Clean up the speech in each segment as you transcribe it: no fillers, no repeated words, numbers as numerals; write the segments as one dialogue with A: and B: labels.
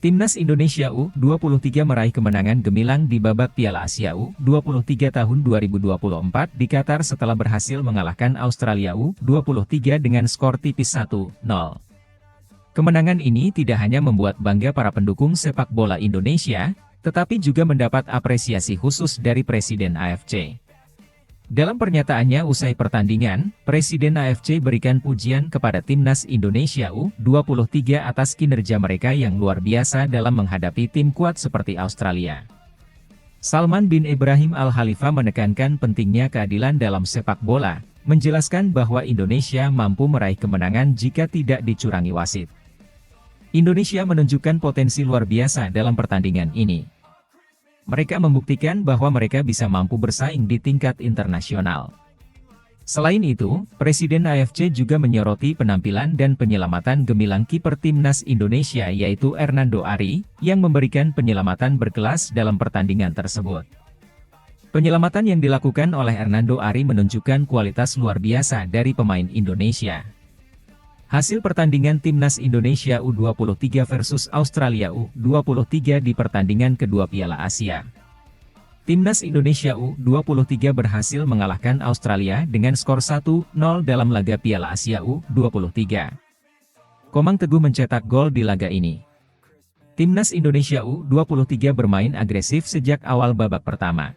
A: Timnas Indonesia U23 meraih kemenangan gemilang di babak Piala Asia U23 tahun 2024 di Qatar setelah berhasil mengalahkan Australia U23 dengan skor tipis 1-0. Kemenangan ini tidak hanya membuat bangga para pendukung sepak bola Indonesia, tetapi juga mendapat apresiasi khusus dari Presiden AFC. Dalam pernyataannya usai pertandingan, Presiden AFC berikan pujian kepada Timnas Indonesia U23 atas kinerja mereka yang luar biasa dalam menghadapi tim kuat seperti Australia. Salman bin Ibrahim Al-Khalifa menekankan pentingnya keadilan dalam sepak bola, menjelaskan bahwa Indonesia mampu meraih kemenangan jika tidak dicurangi wasit. Indonesia menunjukkan potensi luar biasa dalam pertandingan ini. Mereka membuktikan bahwa mereka bisa mampu bersaing di tingkat internasional. Selain itu, Presiden AFC juga menyoroti penampilan dan penyelamatan gemilang kiper Timnas Indonesia yaitu Hernando Ari, yang memberikan penyelamatan berkelas dalam pertandingan tersebut. Penyelamatan yang dilakukan oleh Hernando Ari menunjukkan kualitas luar biasa dari pemain Indonesia. Hasil pertandingan Timnas Indonesia U23 versus Australia U23 di pertandingan kedua Piala Asia. Timnas Indonesia U23 berhasil mengalahkan Australia dengan skor 1-0 dalam laga Piala Asia U23. Komang Teguh mencetak gol di laga ini. Timnas Indonesia U23 bermain agresif sejak awal babak pertama.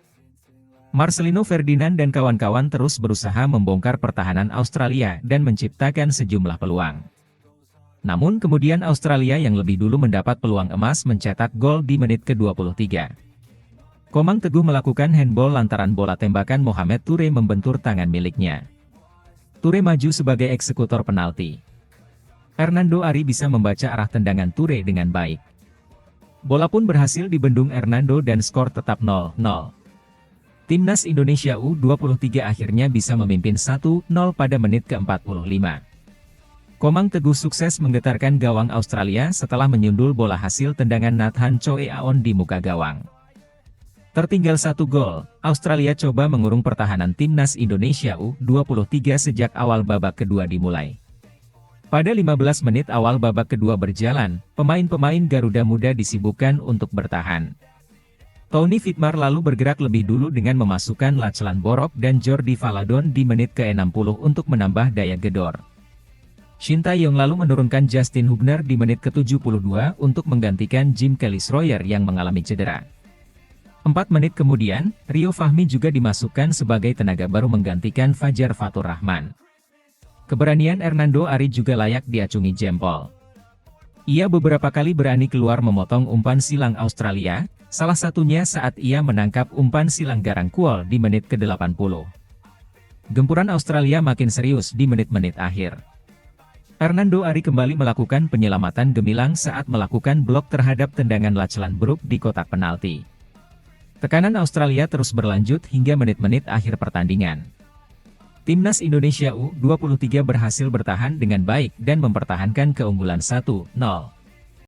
A: Marcelino Ferdinand dan kawan-kawan terus berusaha membongkar pertahanan Australia dan menciptakan sejumlah peluang. Namun kemudian Australia yang lebih dulu mendapat peluang emas mencetak gol di menit ke-23. Komang Teguh melakukan handball lantaran bola tembakan Mohamed Toure membentur tangan miliknya. Toure maju sebagai eksekutor penalti. Hernando Ari bisa membaca arah tendangan Toure dengan baik. Bola pun berhasil dibendung Hernando dan skor tetap 0-0. Timnas Indonesia U23 akhirnya bisa memimpin 1-0 pada menit ke-45. Komang Teguh sukses menggetarkan gawang Australia setelah menyundul bola hasil tendangan Nathan Choe Aon di muka gawang. Tertinggal 1 gol, Australia coba mengurung pertahanan Timnas Indonesia U23 sejak awal babak kedua dimulai. Pada 15 menit awal babak kedua berjalan, pemain-pemain Garuda Muda disibukkan untuk bertahan. Tony Fitmar lalu bergerak lebih dulu dengan memasukkan Lachlan Borok dan Jordi Valadon di menit ke-60 untuk menambah daya gedor. Shin Tae-yong lalu menurunkan Justin Hubner di menit ke-72 untuk menggantikan Jim Kelly-Sroyer yang mengalami cedera. 4 menit kemudian, Rio Fahmi juga dimasukkan sebagai tenaga baru menggantikan Fajar Fatur Rahman. Keberanian Hernando Ari juga layak diacungi jempol. Ia beberapa kali berani keluar memotong umpan silang Australia, salah satunya saat ia menangkap umpan silang Garang Kuol di menit ke-80. Gempuran Australia makin serius di menit-menit akhir. Hernando Ari kembali melakukan penyelamatan gemilang saat melakukan blok terhadap tendangan Lachlan Brook di kotak penalti. Tekanan Australia terus berlanjut hingga menit-menit akhir pertandingan. Timnas Indonesia U23 berhasil bertahan dengan baik dan mempertahankan keunggulan 1-0.